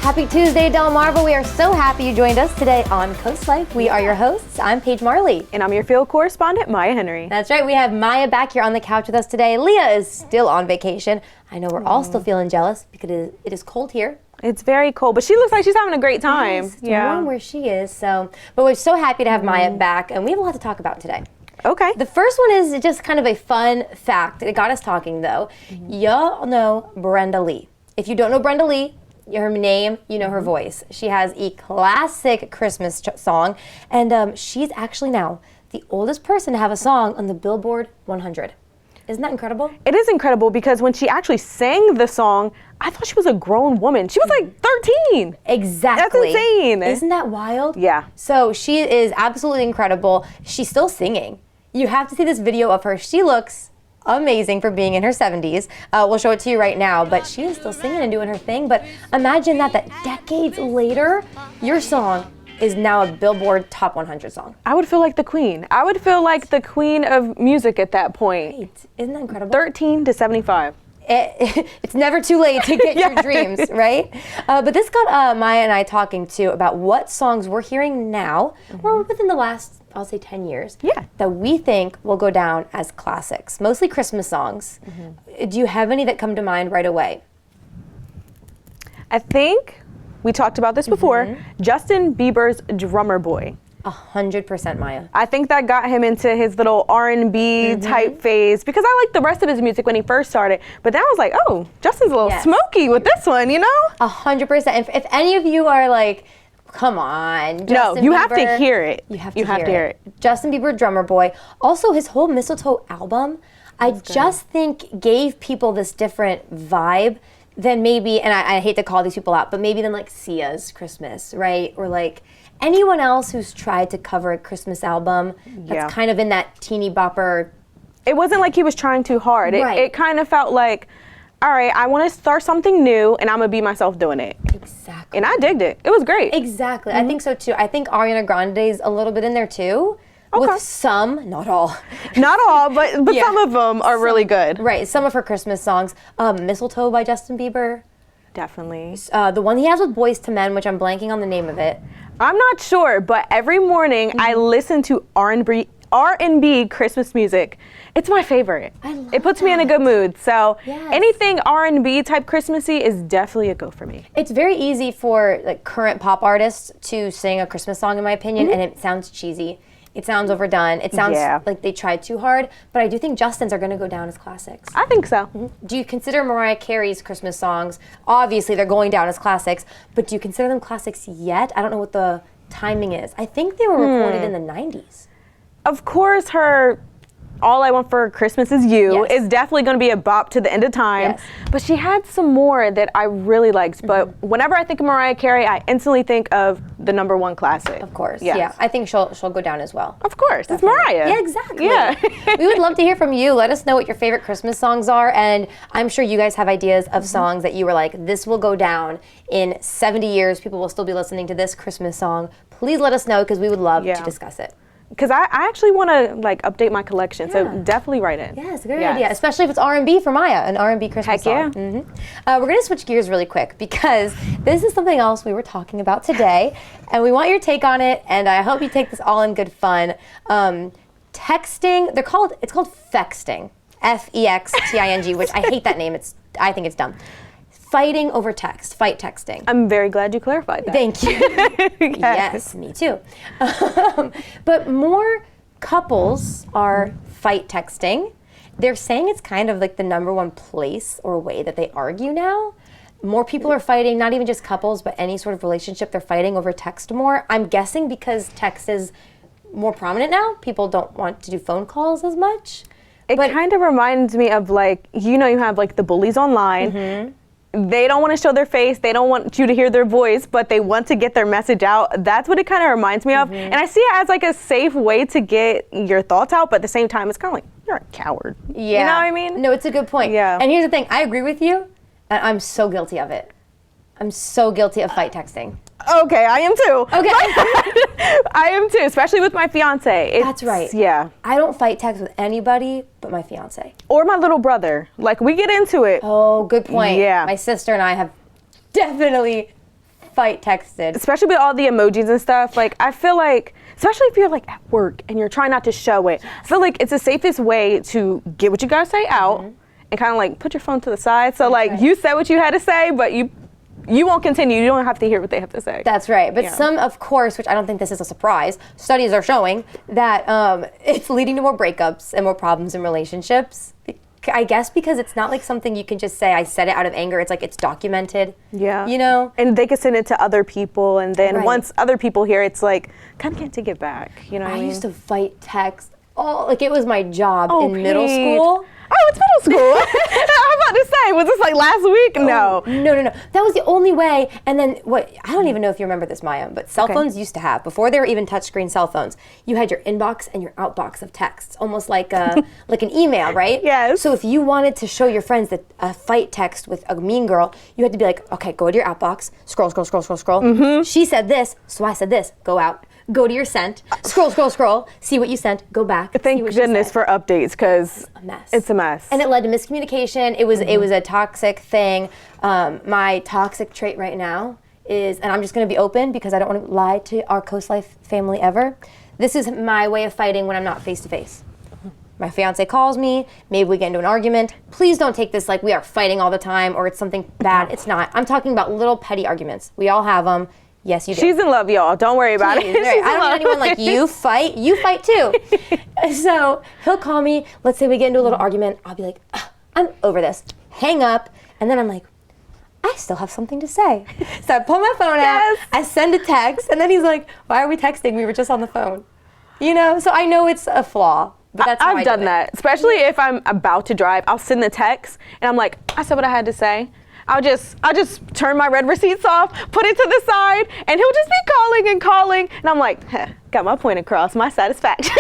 Happy Tuesday, Delmarva. We are so happy you joined us today on Coast Life. We are your hosts. I'm Paige Marley. And I'm your field correspondent, Maya Henry. That's right. We have Maya back here on the couch with us today. Leah is still on vacation. I know we're all still feeling jealous because it is cold here. It's very cold, but she looks like she's having a great time. It's warm where she is. But we're so happy to have Maya back, and we have a lot to talk about today. Okay. The first one is just kind of a fun fact. It got us talking, though. Y'all know Brenda Lee. If you don't know Brenda Lee, her name, you know her voice. She has a classic Christmas song, and she's actually now the oldest person to have a song on the Billboard 100. Isn't that incredible? It is incredible because when she actually sang the song, I thought she was a grown woman. She was like 13. Exactly. That's insane. Isn't that wild? Yeah. So she is absolutely incredible. She's still singing. You have to see this video of her. She looks amazing for being in her 70s. We'll show it to you right now, but she is still singing and doing her thing. But imagine that decades later, your song is now a Billboard Top 100 song. I would feel like the queen. I would feel like the queen of music at that point. Right. Isn't that incredible? 13 to 75. It's never too late to get your dreams, right? But this got Maya and I talking too about what songs we're hearing now, or within the last, I'll say 10 years, that we think will go down as classics, mostly Christmas songs. Do you have any that come to mind right away? I think we talked about this before. Justin Bieber's Drummer Boy. 100% Maya. I think that got him into his little R&B type phase because I liked the rest of his music when he first started. But then I was like, oh, Justin's a little smoky with this one, you know? 100%. If any of you are like, come on, Justin you Bieber, have to hear it. You have to hear it. Justin Bieber, Drummer Boy. Also, his whole Mistletoe album, I just think gave people this different vibe than maybe, and I hate to call these people out, but maybe than like Sia's Christmas, right? Or like anyone else who's tried to cover a Christmas album that's kind of in that teeny bopper. It wasn't like he was trying too hard. It kind of felt like, all right, I want to start something new and I'm going to be myself doing it. Exactly. And I digged it. It was great. Exactly. I think so too. I think Ariana Grande's a little bit in there too. With some, not all. Not all, but some of them are really good. Right, some of her Christmas songs. Mistletoe by Justin Bieber. Definitely. The one he has with Boyz II Men, which I'm blanking on the name of it. I'm not sure, but every morning I listen to R&B Christmas music. It's my favorite. It puts me in a good mood. So anything R&B type Christmassy is definitely a go for me. It's very easy for like current pop artists to sing a Christmas song, in my opinion, and it sounds cheesy. It sounds overdone. It sounds like they tried too hard, but I do think Justin's are going to go down as classics. I think so. Do you consider Mariah Carey's Christmas songs, obviously they're going down as classics, but do you consider them classics yet? I don't know what the timing is. I think they were recorded in the 90s. Of course, her All I Want for Christmas Is You is definitely going to be a bop to the end of time. But she had some more that I really liked. But whenever I think of Mariah Carey, I instantly think of the #1 classic. Of course. Yeah. I think she'll go down as well. Of course. Definitely. It's Mariah. Yeah, exactly. Yeah. We would love to hear from you. Let us know what your favorite Christmas songs are. And I'm sure you guys have ideas of songs that you were like, this will go down in 70 years. People will still be listening to this Christmas song. Please let us know because we would love to discuss it. Because I actually want to like update my collection, so definitely write it. Yeah, it's a good idea, especially if it's R&B for Maya, an R&B Christmas song. We're going to switch gears really quick because this is something else we were talking about today, and we want your take on it, and I hope you take this all in good fun. Texting, it's called fexting, F-E-X-T-I-N-G, which I hate that name. I think it's dumb. Fighting over text, fight texting. I'm very glad you clarified that. Thank you. Yes, me too. But more couples are fight texting. They're saying it's kind of like the #1 place or way that they argue now. More people are fighting, not even just couples, but any sort of relationship, they're fighting over text more. I'm guessing because text is more prominent now. People don't want to do phone calls as much. It kind of reminds me of like, you have like the bullies online. They don't want to show their face. They don't want you to hear their voice, but they want to get their message out. That's what it kind of reminds me of. And I see it as like a safe way to get your thoughts out, but at the same time, it's kind of like, you're a coward. Yeah. You know what I mean? No, it's a good point. Yeah. And here's the thing. I agree with you, and I'm so guilty of it. I'm so guilty of fight texting. Okay, I am too. Okay. I am too, especially with my fiance. That's right. Yeah. I don't fight text with anybody but my fiance. Or my little brother. Like, we get into it. Oh, good point. Yeah. My sister and I have definitely fight texted. Especially with all the emojis and stuff. Like, I feel like, especially if you're like at work and you're trying not to show it, I feel like it's the safest way to get what you gotta say out and kind of like put your phone to the side. So like you said what you had to say, but you won't continue. You don't have to hear what they have to say. That's right. But some, of course, which I don't think this is a surprise, studies are showing that it's leading to more breakups and more problems in relationships. I guess because it's not like something you can just say, I said it out of anger. It's like it's documented. Yeah. You know? And they can send it to other people. And then once other people hear, it's like, kind of can't take it back. You know what I mean? used to fight text. Oh, like it was my job in middle school. Oh, it's middle school. I'm about to say, was this like last week? No. No. That was the only way. And then I don't even know if you remember this, Maya, but cell phones used to have, before they were even touchscreen cell phones, you had your inbox and your outbox of texts, almost like like an email, right? Yes. So if you wanted to show your friends that a fight text with a mean girl, you had to be like, okay, go to your outbox, scroll. She said this, so I said this, go out. Go to your sent, scroll, see what you sent, go back. Thank goodness for updates, because it's a mess. And it led to miscommunication. It was a toxic thing. My toxic trait right now is, and I'm just going to be open because I don't want to lie to our Coast Life family ever. This is my way of fighting when I'm not face to face. My fiance calls me, maybe we get into an argument. Please don't take this like we are fighting all the time or it's something bad. It's not. I'm talking about little petty arguments. We all have them. Yes, you do. She's in love, y'all. Don't worry about it. Right. I don't need anyone like you fight. You fight too. So he'll call me. Let's say we get into a little argument. I'll be like, I'm over this. Hang up. And then I'm like, I still have something to say. So I pull my phone out. I send a text. And then he's like, why are we texting? We were just on the phone. You know? So I know it's a flaw. But that's how I've done that. Especially if I'm about to drive. I'll send the text. And I'm like, I said what I had to say. I'll just turn my red receipts off, put it to the side, and he'll just be calling. And I'm like, got my point across, my satisfaction.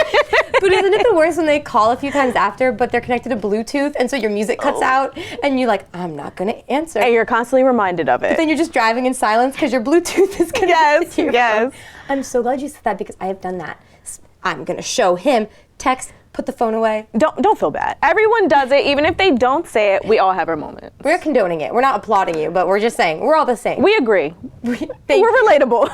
But isn't it the worst when they call a few times after, but they're connected to Bluetooth, and so your music cuts out, and you're like, I'm not going to answer. And you're constantly reminded of it. But then you're just driving in silence because your Bluetooth is connected to your phone. I'm so glad you said that because I have done that. I'm going to show him, text, put the phone away. Don't feel bad. Everyone does it. Even if they don't say it, we all have our moments. We're condoning it. We're not applauding you, but we're just saying we're all the same. We agree. We're relatable.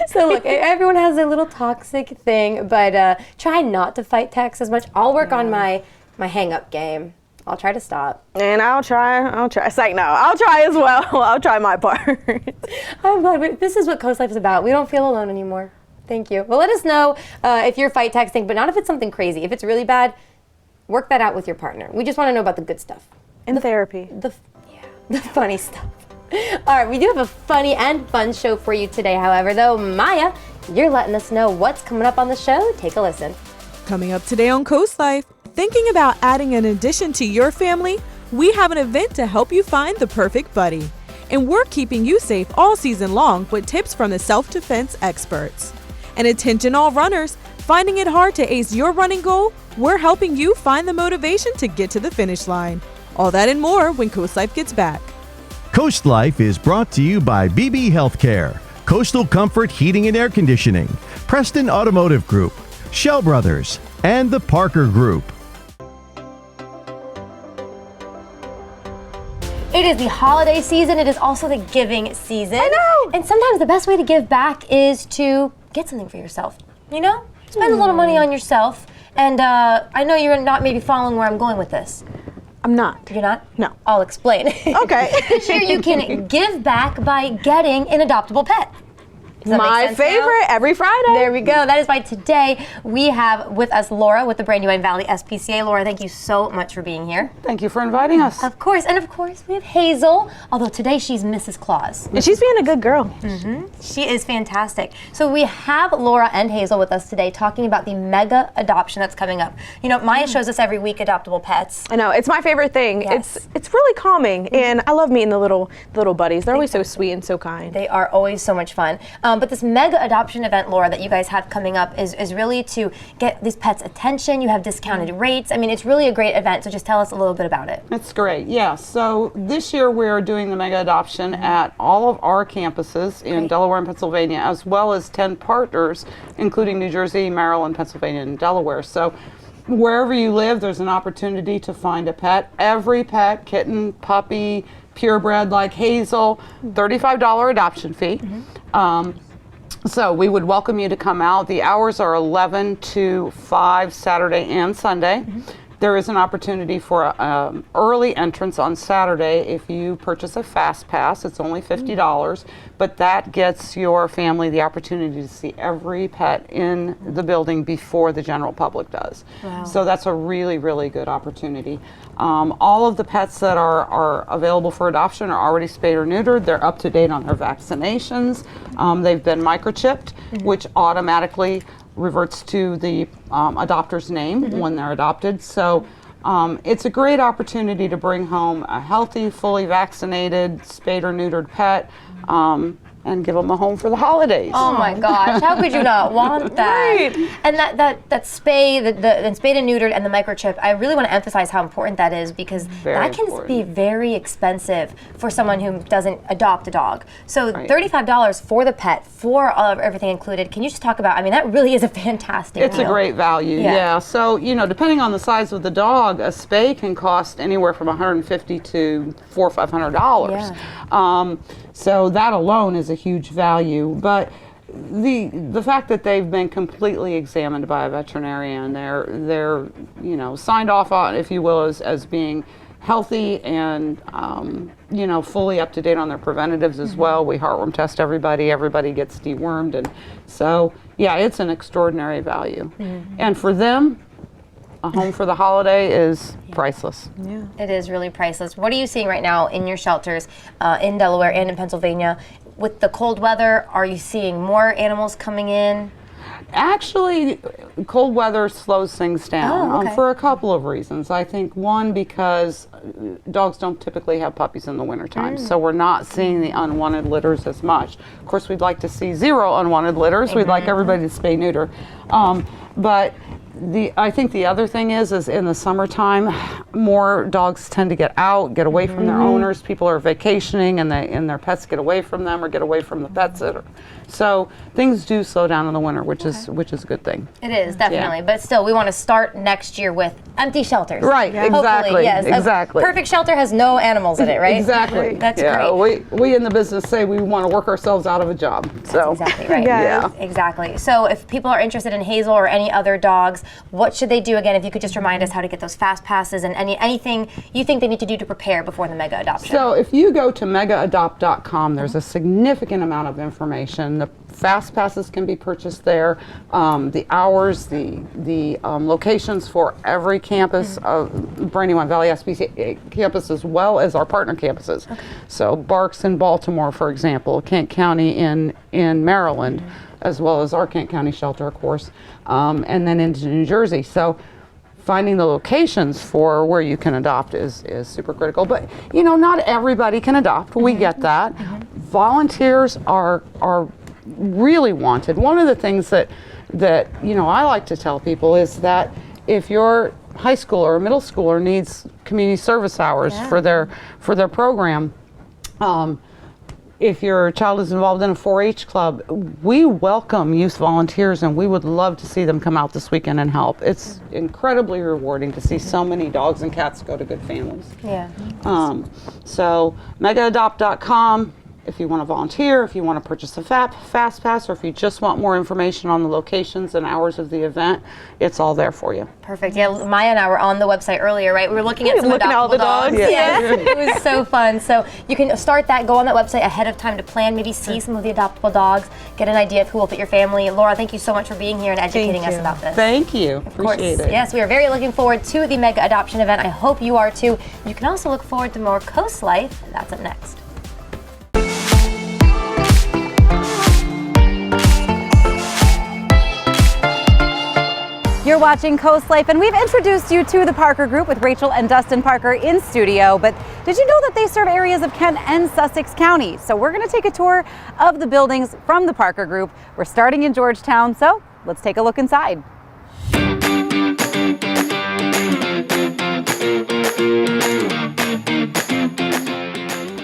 So look, everyone has a little toxic thing, but try not to fight text as much. I'll work on my hang-up game. I'll try to stop. And I'll try. It's like, no, I'll try as well. I'll try my part. I'm glad. This is what Coast Life is about. We don't feel alone anymore. Thank you. Well, let us know if you're fight texting, but not if it's something crazy. If it's really bad, work that out with your partner. We just want to know about the good stuff. And therapy. The funny stuff. All right, we do have a funny and fun show for you today, however, though. Maya, you're letting us know what's coming up on the show. Take a listen. Coming up today on Coast Life, thinking about adding an addition to your family? We have an event to help you find the perfect buddy. And we're keeping you safe all season long with tips from the self-defense experts. And attention all runners, finding it hard to ace your running goal? We're helping you find the motivation to get to the finish line. All that and more when Coast Life gets back. Coast Life is brought to you by BB Healthcare, Coastal Comfort Heating and Air Conditioning, Preston Automotive Group, Shell Brothers, and the Parker Group. It is the holiday season. It is also the giving season. I know. And sometimes the best way to give back is to get something for yourself. You know? Spend a little money on yourself. And I know you're not maybe following where I'm going with this. I'm not. You're not? No. I'll explain. Okay. Here you can give back by getting an adoptable pet. My favorite, every Friday. There we go. That is why today we have with us Laura with the Brandywine Valley SPCA. Laura, thank you so much for being here. Thank you for inviting us. Of course. And of course, we have Hazel, although today she's Mrs. Claus. And she's being a good girl. Mm-hmm. She is fantastic. So we have Laura and Hazel with us today talking about the mega adoption that's coming up. You know, Maya shows us every week adoptable pets. I know. It's my favorite thing. Yes. It's really calming. And I love meeting the little buddies. They're always so sweet and so kind. They are always so much fun. But this mega adoption event, Laura, that you guys have coming up is really to get these pets' attention. You have discounted rates. I mean, it's really a great event, so just tell us a little bit about it. It's great, yeah. So this year we're doing the mega adoption at all of our campuses in Delaware and Pennsylvania, as well as 10 partners, including New Jersey, Maryland, Pennsylvania, and Delaware. So wherever you live, there's an opportunity to find a pet. Every pet, kitten, puppy, purebred like Hazel, $35 adoption fee. So we would welcome you to come out. The hours are 11 to 5 Saturday and Sunday. There is an opportunity for early entrance on Saturday if you purchase a fast pass. It's only $50, but that gets your family the opportunity to see every pet in the building before the general public does. Wow. So that's a really, really good opportunity. All of the pets that are available for adoption are already spayed or neutered. They're up to date on their vaccinations. They've been microchipped, which automatically reverts to the adopter's name when they're adopted. So it's a great opportunity to bring home a healthy, fully vaccinated, spayed or neutered pet and give them a home for the holidays. Oh my gosh, how could you not want that? Right. And that spay, the spayed and neutered and the microchip, I really want to emphasize how important that is, because that can be very expensive for someone who doesn't adopt a dog. So $35 for the pet, for everything included. Can you just talk about, I mean, that really is a fantastic It's deal. a great value, yeah. So, you know, depending on the size of the dog, a spay can cost anywhere from $150 to $400 or $500. Yeah. So that alone is a huge value. But the fact that they've been completely examined by a veterinarian, they're you know, signed off on, if you will, as being healthy and you know, fully up to date on their preventatives as well. We heartworm test everybody gets dewormed, and so yeah, it's an extraordinary value. And for them, a home for the holiday is priceless. Yeah. It is really priceless. What are you seeing right now in your shelters in Delaware and in Pennsylvania? With the cold weather, are you seeing more animals coming in? Actually, cold weather slows things down Oh, okay. for a couple of reasons. I think one, because dogs don't typically have puppies in the wintertime, so we're not seeing the unwanted litters as much. Of course, we'd like to see zero unwanted litters. We'd like everybody to spay neuter. But I think the other thing is in the summertime, more dogs tend to get out, get away from their owners. People are vacationing, and their pets get away from them or get away from the pet sitter. So things do slow down in the winter, which is a good thing. It is, definitely. But still, we want to start next year with empty shelters. Right, Hopefully, exactly, yes. exactly. A perfect shelter has no animals in it, right? Exactly. That's yeah, great. We in the business say we want to work ourselves out of a job. So Exactly right. Yeah. Exactly. So if people are interested in Hazel or any other dogs, what should they do? Again, if you could just remind us how to get those fast passes and anything you think they need to do to prepare before the mega adoption. So if you go to megaadopt.com, there's a significant amount of information. The fast passes can be purchased there. The hours, the locations for every campus of Brandywine Valley SPCA campus, as well as our partner campuses. So Barks in Baltimore, for example, Kent County in Maryland, as well as our Kent County shelter, of course, and then into New Jersey. So finding the locations for where you can adopt is super critical. But you know, not everybody can adopt. We get that. Volunteers are really wanted. One of the things that you know, I like to tell people is that if your high schooler or middle schooler needs community service hours for their program, if your child is involved in a 4-H club, we welcome youth volunteers, and we would love to see them come out this weekend and help. It's incredibly rewarding to see so many dogs and cats go to good families. Yeah. So megaadopt.com. If you want to volunteer, if you want to purchase a fast pass, or if you just want more information on the locations and hours of the event, it's all there for you. Perfect. Yeah, Maya and I were on the website earlier, right? We were looking at some Looking at all the adoptable dogs. Yes, it was so fun. So you can start that, go on that website ahead of time to plan, maybe see some of the adoptable dogs, get an idea of who will fit your family. Laura, thank you so much for being here and educating us about this. Thank you. Of course. Appreciate it. Yes, we are very looking forward to the mega adoption event. I hope you are too. You can also look forward to more Coast Life. That's up next. You're watching Coast Life, and we've introduced you to the Parker Group with Rachel and Dustin Parker in studio. But did you know that they serve areas of Kent and Sussex County? So we're going to take a tour of the buildings from the Parker Group. We're starting in Georgetown, so let's take a look inside.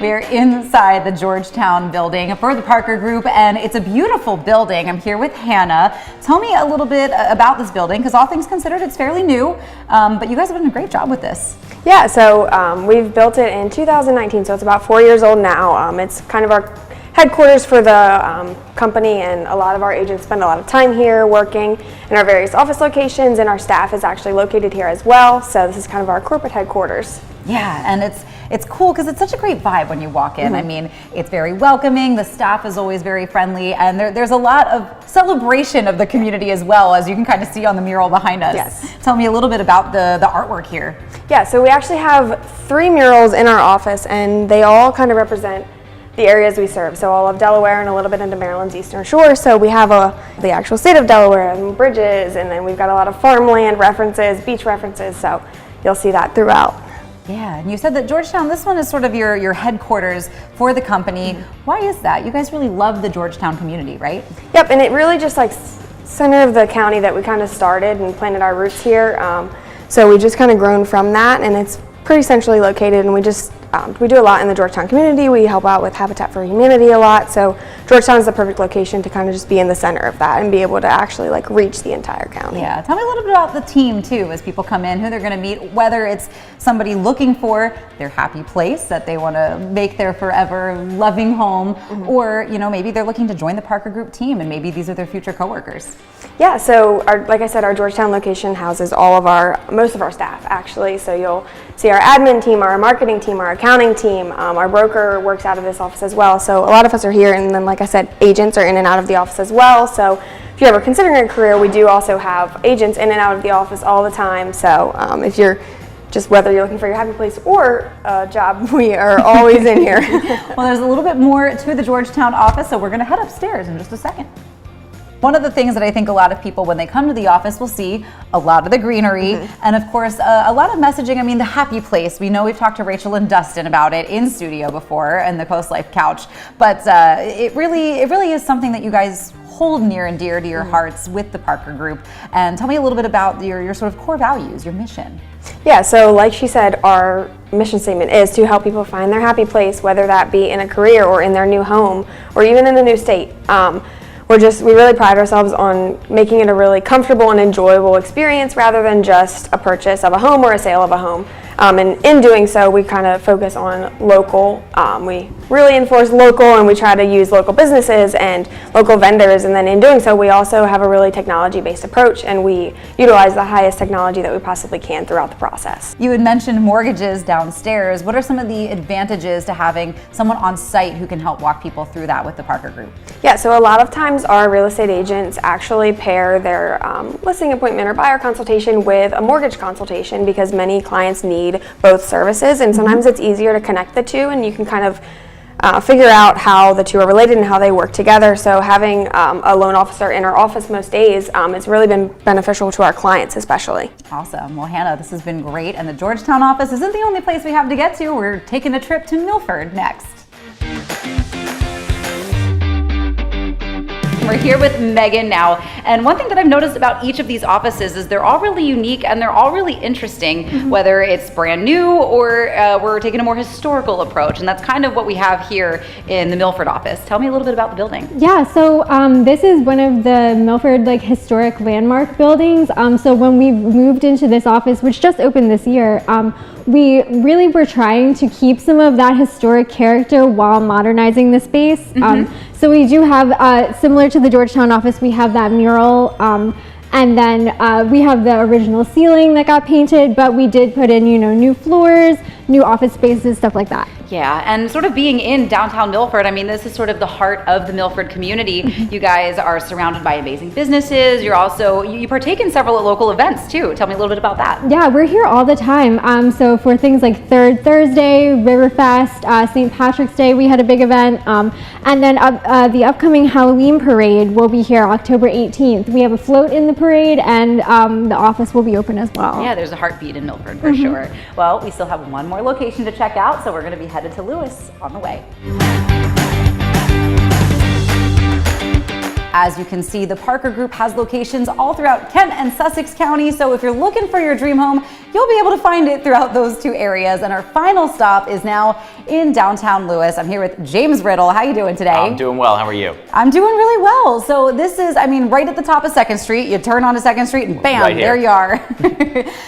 We're inside the Georgetown building for the Parker Group, and it's a beautiful building. I'm here with Hannah. Tell me a little bit about this building, because all things considered, it's fairly new, but you guys have done a great job with this. Yeah, so we've built it in 2019, so it's about 4 years old now. It's kind of our headquarters for the company, and a lot of our agents spend a lot of time here working in our various office locations, and our staff is actually located here as well. So this is kind of our corporate headquarters. Yeah, and it's cool because it's such a great vibe when you walk in. I mean, it's very welcoming. The staff is always very friendly, and there's a lot of celebration of the community as well, as you can kind of see on the mural behind us. Yes. Tell me a little bit about the artwork here. Yeah, so we actually have 3 murals in our office, and they all kind of represent the areas we serve. So all of Delaware and a little bit into Maryland's Eastern Shore. So we have the actual state of Delaware and bridges, and then we've got a lot of farmland references, beach references. So you'll see that throughout. Yeah, and you said that Georgetown, this one is sort of your headquarters for the company. Why is that? You guys really love the Georgetown community, right? Yep, and it really just like center of the county that we kind of started and planted our roots here. So we just kind of grown from that, and it's pretty centrally located, and we do a lot in the Georgetown community. We help out with Habitat for Humanity a lot, so Georgetown is the perfect location to kind of just be in the center of that and be able to actually like reach the entire county. Yeah, tell me a little bit about the team too, as people come in, who they're going to meet, whether it's somebody looking for their happy place that they want to make their forever loving home, or maybe they're looking to join the Parker Group team, and maybe these are their future coworkers. Yeah, so like I said, our Georgetown location houses most of our staff actually. So you'll see our admin team, our marketing team, our accounting team, our broker works out of this office as well. So a lot of us are here, and then like I said, agents are in and out of the office as well. So if you're ever considering a career, we do also have agents in and out of the office all the time. So if you're whether you're looking for your happy place or a job, we are always in here. Well, there's a little bit more to the Georgetown office, so we're going to head upstairs in just a second. One of the things that I think a lot of people, when they come to the office, will see a lot of the greenery, and of course, a lot of messaging. I mean, the happy place. We know we've talked to Rachel and Dustin about it in studio before, and the COASTLIFE couch, but it really is something that you guys hold near and dear to your hearts with the Parker Group. And tell me a little bit about your sort of core values, your mission. Yeah, so like she said, our mission statement is to help people find their happy place, whether that be in a career or in their new home or even in a new state. We really pride ourselves on making it a really comfortable and enjoyable experience rather than just a purchase of a home or a sale of a home. And in doing so, we kind of focus on local. We really enforce local, and we try to use local businesses and local vendors. And then in doing so, we also have a really technology-based approach, and we utilize the highest technology that we possibly can throughout the process. You had mentioned mortgages downstairs. What are some of the advantages to having someone on site who can help walk people through that with the Parker Group? Yeah, so a lot of times our real estate agents actually pair their listing appointment or buyer consultation with a mortgage consultation, because many clients need both services, and sometimes it's easier to connect the two, and you can kind of figure out how the two are related and how they work together. So having a loan officer in our office most days, it's really been beneficial to our clients especially. Awesome. Well, Hannah, this has been great, and the Georgetown office isn't the only place we have to get to. We're taking a trip to Milford next. We're here with Megan now, and one thing that I've noticed about each of these offices is they're all really unique and they're all really interesting, whether it's brand new or we're taking a more historical approach, and that's kind of what we have here in the Milford office. Tell me a little bit about the building. Yeah, so this is one of the Milford historic landmark buildings. So when we moved into this office, which just opened this year, we really were trying to keep some of that historic character while modernizing the space. So we do have, similar to the Georgetown office, we have that mural, and then we have the original ceiling that got painted, but we did put in, new floors, new office spaces, stuff like that. Yeah, and sort of being in downtown Milford, I mean, this is sort of the heart of the Milford community. You guys are surrounded by amazing businesses. You're also, you partake in several local events too. Tell me a little bit about that. Yeah, we're here all the time. So for things like Third Thursday, Riverfest, St. Patrick's Day, we had a big event. And then the upcoming Halloween parade will be here October 18th. We have a float in the parade, and the office will be open as well. Yeah, there's a heartbeat in Milford for sure. Well, we still have one more location to check out, so we're going to be headed to Lewis on the way. As you can see, the Parker Group has locations all throughout Kent and Sussex County, so if you're looking for your dream home, you'll be able to find it throughout those two areas. And our final stop is now in downtown Lewis. I'm here with James Riddle. How are you doing today? I'm doing well. How are you? I'm doing really well. So this is, right at the top of 2nd Street. You turn onto 2nd Street and bam, Right here. there you are.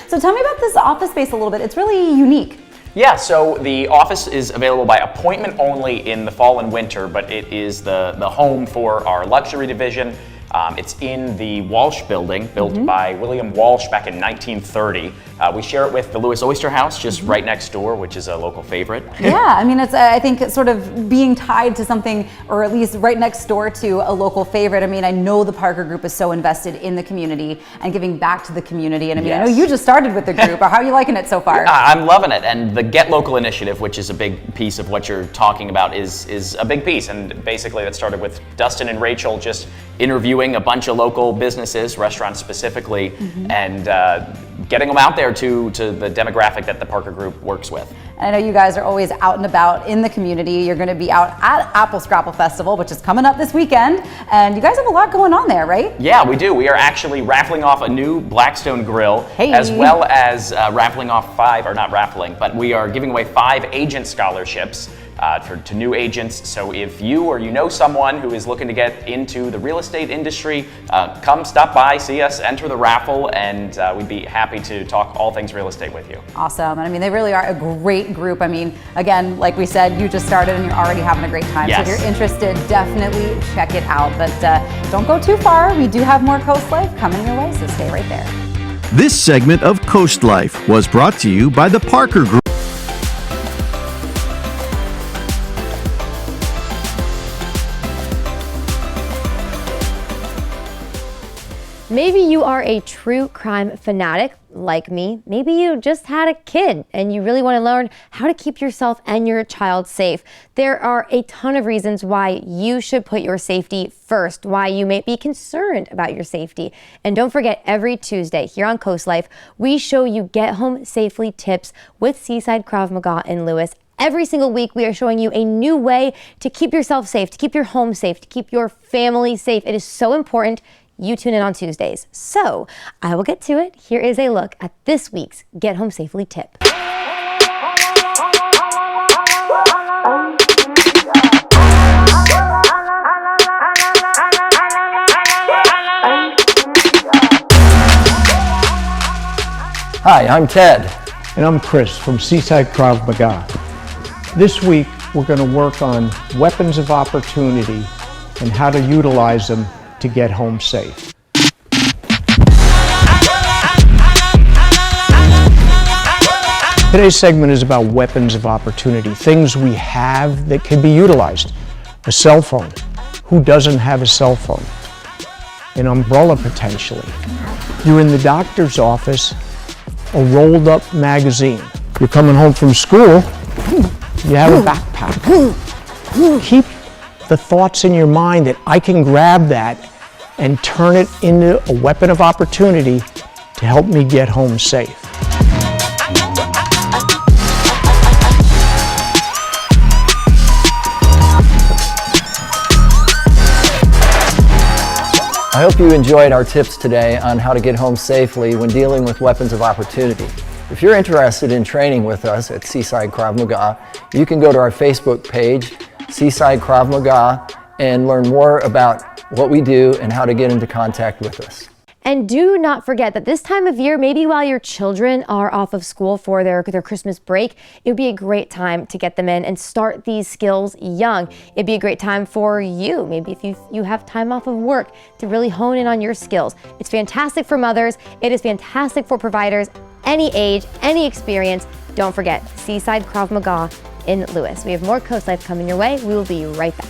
So tell me about this office space a little bit. It's really unique. Yeah, so the office is available by appointment only in the fall and winter, but it is the home for our luxury division. It's in the Walsh building, built by William Walsh back in 1930. We share it with the Lewis Oyster House, just right next door, which is a local favorite. Yeah, it's I think it's sort of being tied to something, or at least right next door to a local favorite. I know the Parker Group is so invested in the community and giving back to the community. And I Yes. know you just started with the group. How are you liking it so far? I'm loving it, and the Get Local initiative, which is a big piece of what you're talking about, is a big piece. And basically that started with Dustin and Rachel just interviewing a bunch of local businesses, restaurants specifically, and getting them out there to the demographic that the Parker Group works with. And I know you guys are always out and about in the community. You're going to be out at Apple Scrapple Festival, which is coming up this weekend. And you guys have a lot going on there, right? Yeah, we do. We are actually raffling off a new Blackstone grill, Hey. as well as raffling off we are giving away 5 agent scholarships to new agents. So if you or you know someone who is looking to get into the real estate industry, come stop by, see us, enter the raffle, and we'd be happy to talk all things real estate with you. Awesome. And they really are a great group. Again, like we said, you just started and you're already having a great time. Yes. So if you're interested, definitely check it out. But don't go too far. We do have more Coast Life coming your way, so stay right there. This segment of Coast Life was brought to you by the Parker Group. Maybe you are a true crime fanatic like me. Maybe you just had a kid and you really want to learn how to keep yourself and your child safe. There are a ton of reasons why you should put your safety first, why you may be concerned about your safety. And don't forget, every Tuesday here on Coast Life, we show you get home safely tips with Seaside Krav Maga in Lewis. Every single week, we are showing you a new way to keep yourself safe, to keep your home safe, to keep your family safe. It is so important you tune in on Tuesdays. So I will get to it. Here is a look at this week's Get Home Safely tip. Hi, I'm Ted. And I'm Chris from Seaside Krav Maga. This week, we're going to work on weapons of opportunity and how to utilize them to get home safe. Today's segment is about weapons of opportunity, things we have that can be utilized. A cell phone. Who doesn't have a cell phone? An umbrella potentially. You're in the doctor's office, a rolled up magazine. You're coming home from school, you have a backpack. Keep the thoughts in your mind that I can grab that and turn it into a weapon of opportunity to help me get home safe. I hope you enjoyed our tips today on how to get home safely when dealing with weapons of opportunity. If you're interested in training with us at Seaside Krav Maga, you can go to our Facebook page, Seaside Krav Maga, and learn more about what we do and how to get into contact with us. And do not forget that this time of year, maybe while your children are off of school for their Christmas break, it would be a great time to get them in and start these skills young. It'd be a great time for you, maybe if you have time off of work, to really hone in on your skills. It's fantastic for mothers. It is fantastic for providers, any age, any experience. Don't forget, Seaside Krav Maga in Lewis. We have more Coast Life coming your way. We will be right back.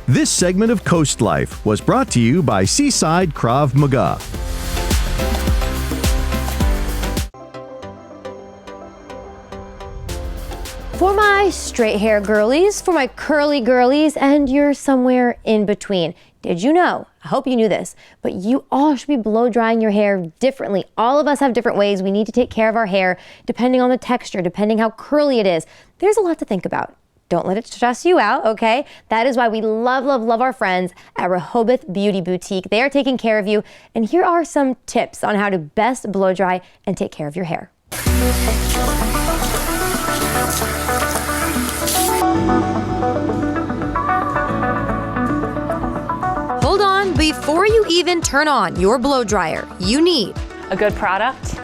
This segment of Coast Life was brought to you by Seaside Krav Maga. For my straight hair girlies, for my curly girlies, and you're somewhere in between. Did you know? I hope you knew this, but you all should be blow drying your hair differently. All of us have different ways we need to take care of our hair, depending on the texture, depending how curly it is. There's a lot to think about. Don't let it stress you out, okay? That is why we love, love, love our friends at Rehoboth Beauty Boutique. They are taking care of you, and here are some tips on how to best blow dry and take care of your hair. Hold on, before you even turn on your blow dryer, you need a good product.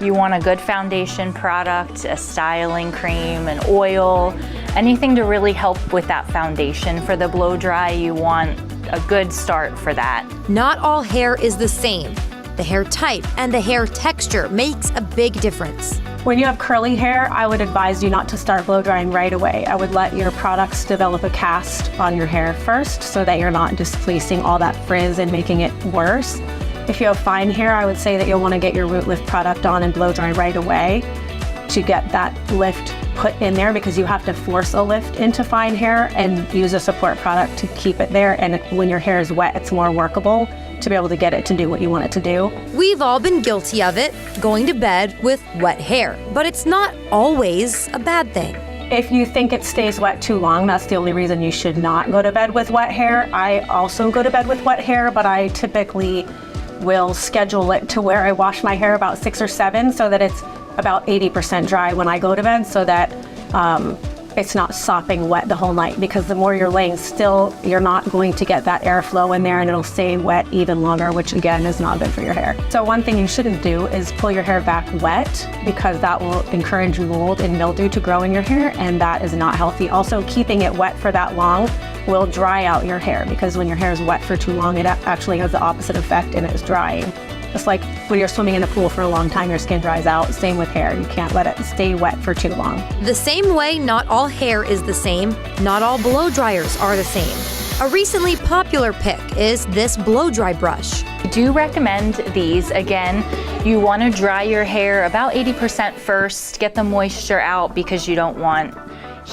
You want a good foundation product, a styling cream, an oil, anything to really help with that foundation for the blow dry. You want a good start for that. Not all hair is the same. The hair type and the hair texture makes a big difference. When you have curly hair, I would advise you not to start blow drying right away. I would let your products develop a cast on your hair first so that you're not displacing all that frizz and making it worse. If you have fine hair, I would say that you'll want to get your root lift product on and blow dry right away to get that lift put in there, because you have to force a lift into fine hair and use a support product to keep it there. And when your hair is wet, it's more workable to be able to get it to do what you want it to do. We've all been guilty of it, going to bed with wet hair, but it's not always a bad thing. If you think it stays wet too long, that's the only reason you should not go to bed with wet hair. I also go to bed with wet hair, but I typically will schedule it to where I wash my hair about 6 or 7 so that it's about 80% dry when I go to bed, so that it's not sopping wet the whole night, because the more you're laying still, you're not going to get that airflow in there and it'll stay wet even longer, which again is not good for your hair. So one thing you shouldn't do is pull your hair back wet, because that will encourage mold and mildew to grow in your hair, and that is not healthy. Also, keeping it wet for that long will dry out your hair, because when your hair is wet for too long, it actually has the opposite effect and it is drying. Just like when you're swimming in a pool for a long time, your skin dries out. Same with hair. You can't let it stay wet for too long. The same way not all hair is the same, not all blow dryers are the same. A recently popular pick is this blow dry brush. I do recommend these. Again, you want to dry your hair about 80% first, get the moisture out, because you don't want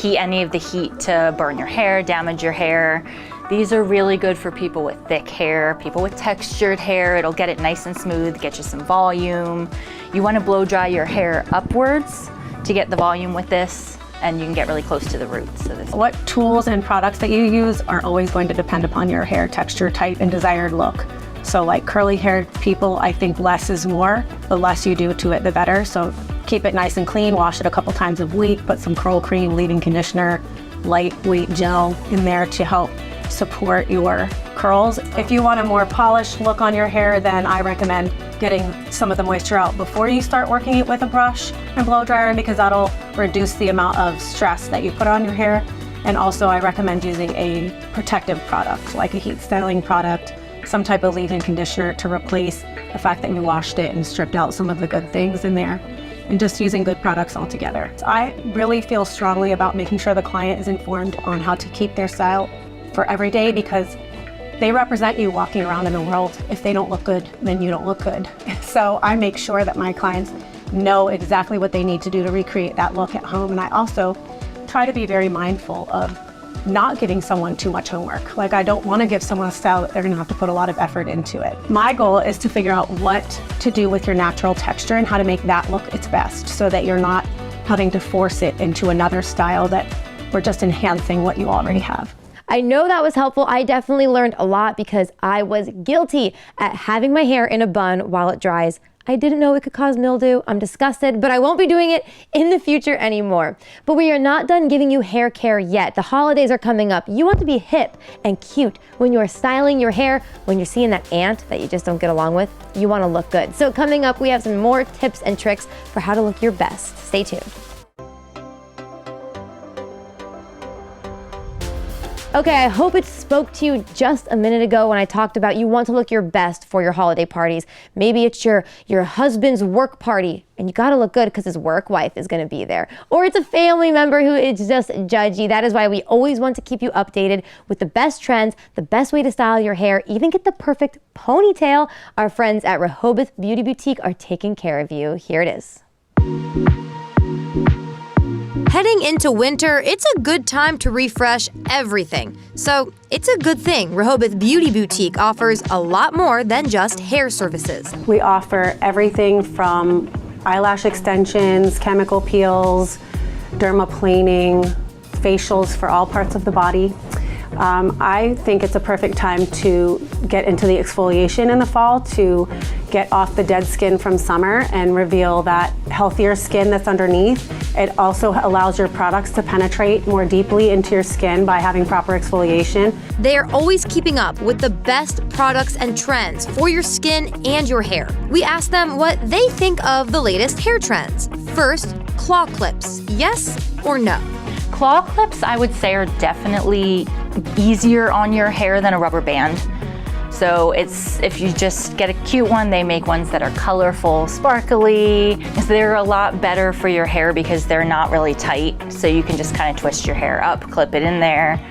any of the heat to burn your hair, damage your hair. These are really good for people with thick hair, people with textured hair. It'll get it nice and smooth, get you some volume. You want to blow dry your hair upwards to get the volume with this, and you can get really close to the roots. So what tools and products that you use are always going to depend upon your hair texture, type, and desired look. So like curly haired people, I think less is more. The less you do to it, the better. So keep it nice and clean, wash it a couple times a week, put some curl cream, leave-in conditioner, lightweight gel in there to help support your curls. If you want a more polished look on your hair, then I recommend getting some of the moisture out before you start working it with a brush and blow dryer, because that'll reduce the amount of stress that you put on your hair. And also I recommend using a protective product, like a heat styling product, some type of leave-in conditioner to replace the fact that you washed it and stripped out some of the good things in there, and just using good products altogether. I really feel strongly about making sure the client is informed on how to keep their style for every day, because they represent you walking around in the world. If they don't look good, then you don't look good. So I make sure that my clients know exactly what they need to do to recreate that look at home. And I also try to be very mindful of not giving someone too much homework. Like, I don't want to give someone a style that they're gonna have to put a lot of effort into it. My goal is to figure out what to do with your natural texture and how to make that look its best, so that you're not having to force it into another style that we're just enhancing what you already have. I know that was helpful. I definitely learned a lot, because I was guilty at having my hair in a bun while it dries. I didn't know it could cause mildew. I'm disgusted, but I won't be doing it in the future anymore. But we are not done giving you hair care yet. The holidays are coming up. You want to be hip and cute when you are styling your hair. When you're seeing that aunt that you just don't get along with, you want to look good. So coming up, we have some more tips and tricks for how to look your best. Stay tuned. Okay, I hope it spoke to you just a minute ago when I talked about you want to look your best for your holiday parties. Maybe it's your husband's work party and you gotta look good because his work wife is gonna be there. Or it's a family member who is just judgy. That is why we always want to keep you updated with the best trends, the best way to style your hair, even get the perfect ponytail. Our friends at Rehoboth Beauty Boutique are taking care of you. Here it is. Heading into winter, it's a good time to refresh everything. So it's a good thing Rehoboth Beauty Boutique offers a lot more than just hair services. We offer everything from eyelash extensions, chemical peels, dermaplaning, facials for all parts of the body. I think it's a perfect time to get into the exfoliation in the fall to get off the dead skin from summer and reveal that healthier skin that's underneath. It also allows your products to penetrate more deeply into your skin by having proper exfoliation. They are always keeping up with the best products and trends for your skin and your hair. We asked them what they think of the latest hair trends. First, claw clips. Yes or no? Claw clips, I would say, are definitely easier on your hair than a rubber band. So if you just get a cute one, they make ones that are colorful, sparkly. So they're a lot better for your hair because they're not really tight. So you can just kind of twist your hair up, clip it in there.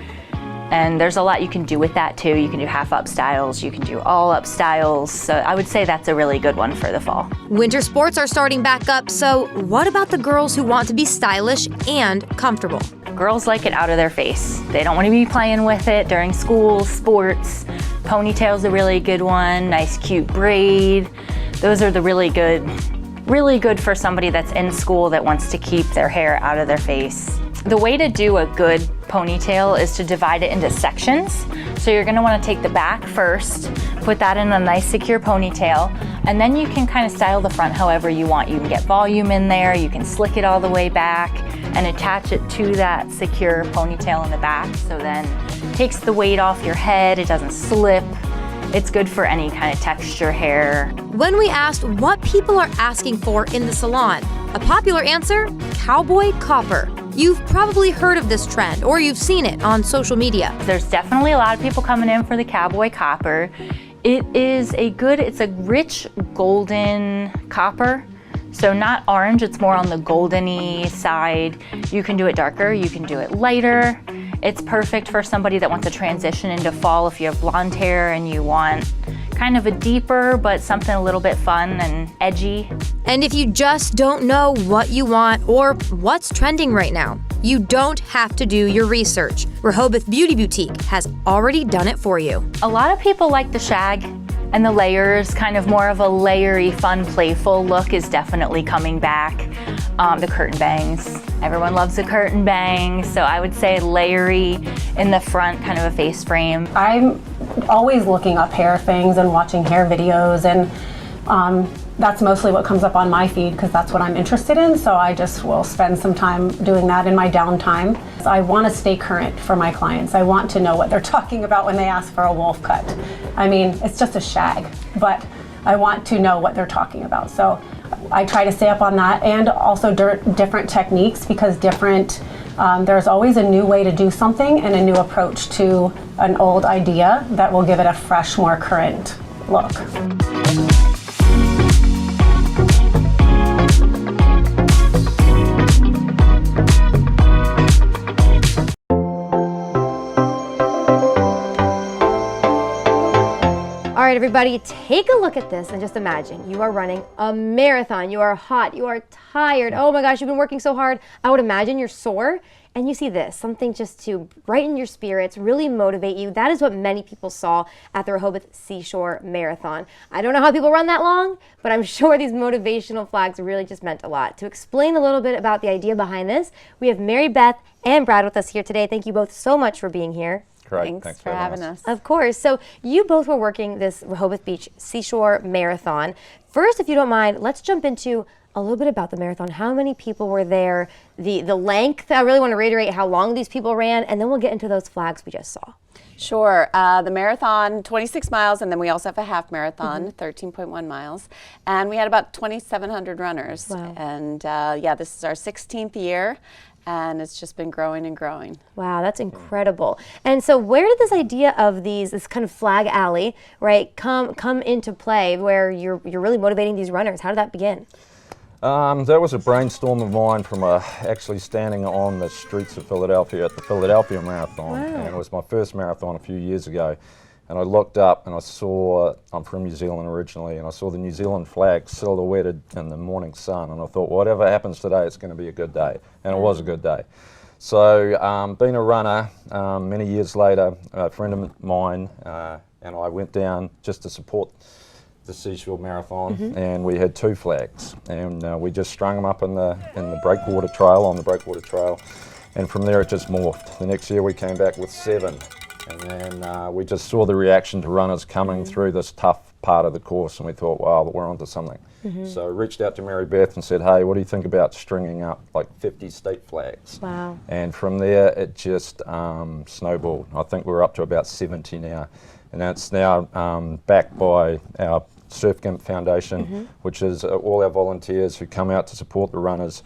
And there's a lot you can do with that too. You can do half up styles, you can do all up styles. So I would say that's a really good one for the fall. Winter sports are starting back up, so what about the girls who want to be stylish and comfortable? Girls like it out of their face. They don't want to be playing with it during school, sports. Ponytail's a really good one, nice cute braid. Those are the really good for somebody that's in school that wants to keep their hair out of their face. The way to do a good ponytail is to divide it into sections. So you're gonna wanna take the back first, put that in a nice secure ponytail, and then you can kind of style the front however you want. You can get volume in there, you can slick it all the way back and attach it to that secure ponytail in the back. So then it takes the weight off your head, it doesn't slip. It's good for any kind of texture hair. When we asked what people are asking for in the salon, a popular answer, cowboy copper. You've probably heard of this trend or you've seen it on social media. There's definitely a lot of people coming in for the cowboy copper. It's a rich golden copper. So not orange, it's more on the golden-y side. You can do it darker, you can do it lighter. It's perfect for somebody that wants to transition into fall if you have blonde hair and you want kind of a deeper, but something a little bit fun and edgy. And if you just don't know what you want or what's trending right now, you don't have to do your research. Rehoboth Beauty Boutique has already done it for you. A lot of people like the shag and the layers, kind of more of a layery, fun, playful look is definitely coming back. The curtain bangs. Everyone loves the curtain bangs, so I would say layery in the front, kind of a face frame. I'm always looking up hair things and watching hair videos, and that's mostly what comes up on my feed because that's what I'm interested in, so I just will spend some time doing that in my downtime. I want to stay current for my clients. I want to know what they're talking about when they ask for a wolf cut. I mean, it's just a shag, but I want to know what they're talking about. So I try to stay up on that, and also different techniques because there's always a new way to do something and a new approach to an old idea that will give it a fresh, more current look. All right, everybody, take a look at this and just imagine you are running a marathon. You are hot, you are tired. Oh my gosh, you've been working so hard. I would imagine you're sore and you see this, something just to brighten your spirits, really motivate you. That is what many people saw at the Rehoboth Seashore Marathon. I don't know how people run that long, but I'm sure these motivational flags really just meant a lot. To explain a little bit about the idea behind this, we have Mary Beth and Brad with us here today. Thank you both so much for being here. Thanks for having us. Of course. So you both were working this Rehoboth Beach Seashore Marathon. First, if you don't mind, let's jump into a little bit about the marathon. How many people were there? The length. I really want to reiterate how long these people ran, and then we'll get into those flags we just saw. Sure. The marathon, 26 miles, and then we also have a half marathon, 13.1 miles. And we had about 2,700 runners. Wow. And yeah, this is our 16th year. And it's just been growing and growing. Wow, that's incredible. And so where did this idea of this kind of flag alley, right, come into play where you're really motivating these runners? How did that begin? That was a brainstorm of mine from actually standing on the streets of Philadelphia at the Philadelphia Marathon. Wow. And it was my first marathon a few years ago. and I looked up and I saw, I'm from New Zealand originally, and I saw the New Zealand flag silhouetted in the morning sun, and I thought, whatever happens today, it's going to be a good day, and it was a good day. So being a runner, many years later, a friend of mine and I went down just to support the Seashore Marathon, and we had 2 flags, and we just strung them up in the Breakwater Trail, on the Breakwater Trail, and from there it just morphed. The next year we came back with 7, and then we just saw the reaction to runners coming through this tough part of the course, and we thought, wow, we're onto something. So I reached out to Mary Beth and said, hey, what do you think about stringing up like 50 state flags? Wow. And from there it just snowballed. I think we're up to about 70 now. And that's now backed by our Surf Gimp Foundation, which is all our volunteers who come out to support the runners.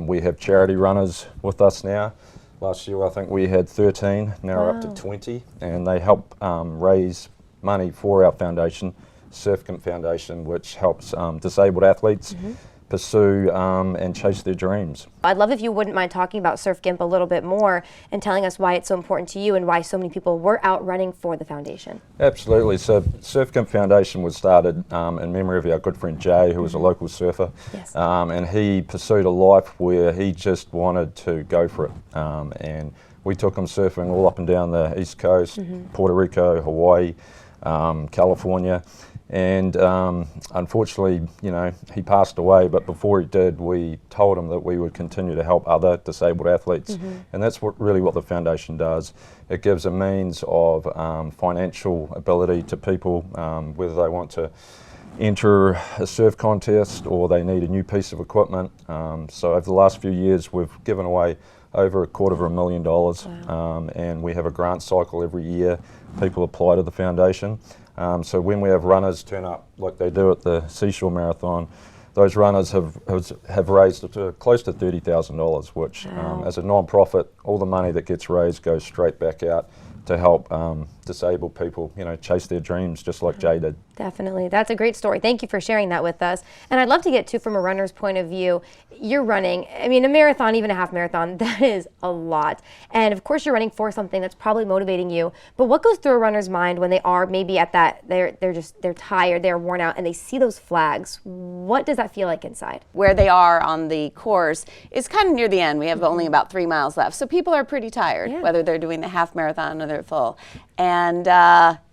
We have charity runners with us now. Last year I think we had 13, now we're up to 20, and they help raise money for our foundation, Surf Gimp Foundation, which helps disabled athletes pursue and chase their dreams. I'd love if you wouldn't mind talking about Surf Gimp a little bit more and telling us why it's so important to you and why so many people were out running for the foundation. Absolutely. So Surf Gimp Foundation was started in memory of our good friend Jay, who was a local surfer. Yes. And he pursued a life where he just wanted to go for it. And we took him surfing all up and down the East Coast, Puerto Rico, Hawaii, California. And unfortunately, you know, he passed away, but before he did, we told him that we would continue to help other disabled athletes. And that's really what the foundation does. It gives a means of financial ability to people, whether they want to enter a surf contest or they need a new piece of equipment. So over the last few years, we've given away over $250,000, Wow. And we have a grant cycle every year. People apply to the foundation. So when we have runners turn up like they do at the Seashore Marathon, those runners have raised close to $30,000, which as a non-profit, all the money that gets raised goes straight back out to help disabled people, you know, chase their dreams just like Jay did. Definitely. That's a great story. Thank you for sharing that with us. And I'd love to get to, from a runner's point of view, you're running, I mean, a marathon, even a half marathon, that is a lot. And of course you're running for something that's probably motivating you. But what goes through a runner's mind when they are maybe at that, they're tired, they're worn out, and they see those flags? What does that feel like inside? Where they are on the course is kind of near the end. We have only about 3 miles left. So people are pretty tired, whether they're doing the half marathon or they're full. And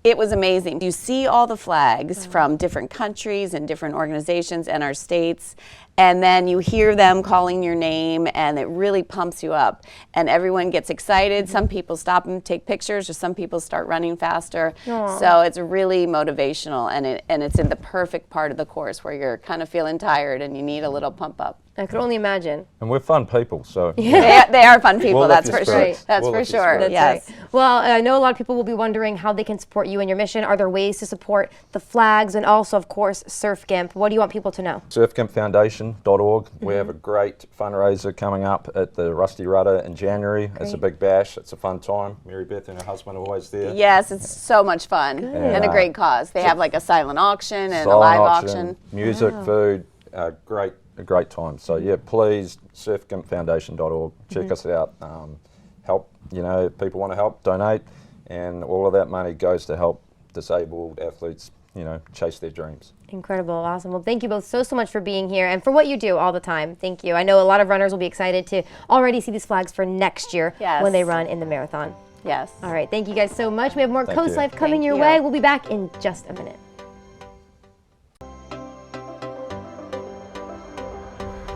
it was amazing. You see all the flags from different countries and different organizations and our states, and then you hear them calling your name, and it really pumps you up. And everyone gets excited. Some people stop and take pictures, or some people start running faster. Aww. So it's really motivational, and it's in the perfect part of the course where you're kind of feeling tired and you need a little pump up. I could only imagine. And we're fun people, so. They are fun people, We'll that's for sure. That's for sure, That's yes. right. Well, I know a lot of people will be wondering how they can support you and your mission. Are there ways to support the flags and also, of course, Surf Gimp? What do you want people to know? surfgimpfoundation.org. We have a great fundraiser coming up at the Rusty Rudder in January. It's a big bash. It's a fun time. Mary Beth and her husband are always there. Yes, it's so much fun and a great cause. They have like a silent auction and a live auction. Music, food, a great time. So yeah, please, surfgimpfoundation.org. Check us out. Help, you know, if people want to help, donate, and all of that money goes to help disabled athletes, you know, chase their dreams. Incredible, awesome. Well, thank you both so much for being here and for what you do all the time. Thank you. I know a lot of runners will be excited to already see these flags for next year when they run in the marathon. Yes. All right, thank you guys so much. We have more Thank Coast you. Life coming Thank your you. way. We'll be back in just a minute.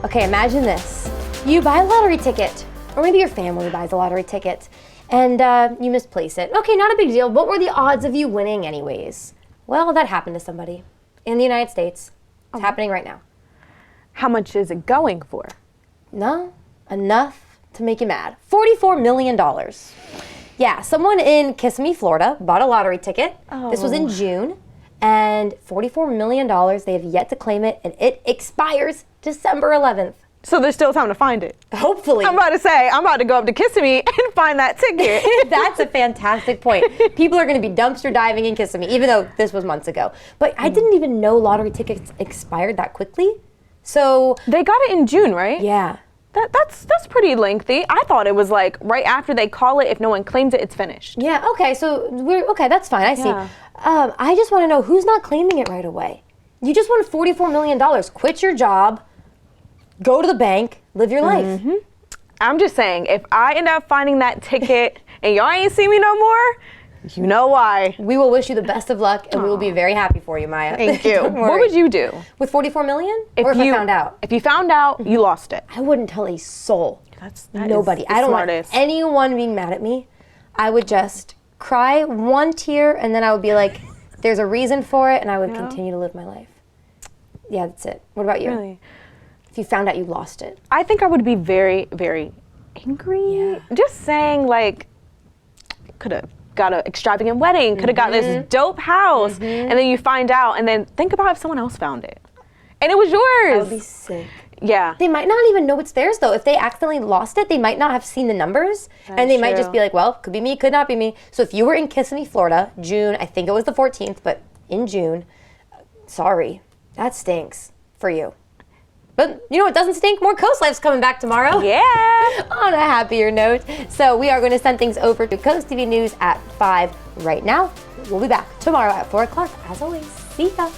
Okay, imagine this. You buy a lottery ticket, or maybe your family buys a lottery ticket, and you misplace it. Okay, not a big deal. What were the odds of you winning anyways? Well, that happened to somebody in the United States. It's happening right now. How much is it going for? No, enough to make you mad. $44 million. Yeah, someone in Kissimmee, Florida bought a lottery ticket. This was in June. And $44 million, they have yet to claim it, and it expires December 11th. So there's still time to find it. Hopefully. I'm about to say, I'm about to go up to Kissimmee and find that ticket. That's a fantastic point. People are going to be dumpster diving in Kissimmee, even though this was months ago. But I didn't even know lottery tickets expired that quickly. So they got it in June, right? Yeah. That's pretty lengthy. I thought it was like right after they call it, if no one claims it, it's finished. Yeah, okay, so okay, that's fine, I see. Yeah. I just want to know who's not claiming it right away. You just won $44 million. Quit your job, go to the bank, live your life. I'm just saying, if I end up finding that ticket and y'all ain't see me no more, you know why. We will wish you the best of luck, and we will be very happy for you, Maya. Thank you. Don't What worry. would you do? With $44 million? Or if I found out? If you found out, you lost it. I wouldn't tell a soul. That Nobody. is the I don't smartest. want anyone being mad at me. I would just cry one tear, and then I would be like, there's a reason for it, and I would continue to live my life. Yeah, that's it. What about you? Really? If you found out you lost it. I think I would be very, very angry. Yeah. Just saying, like, could have got an extravagant wedding, could have got this dope house, and then you find out, and then think about if someone else found it. And it was yours. That would be sick. Yeah. They might not even know it's theirs, though. If they accidentally lost it, they might not have seen the numbers, and they might just be like, well, could be me, could not be me. So if you were in Kissimmee, Florida, June, I think it was the 14th, but in June, sorry, that stinks for you. But you know what doesn't stink? More Coast Life's coming back tomorrow. Yeah. On a happier note. So we are going to send things over to Coast TV News at 5 right now. We'll be back tomorrow at 4 o'clock. As always, see ya.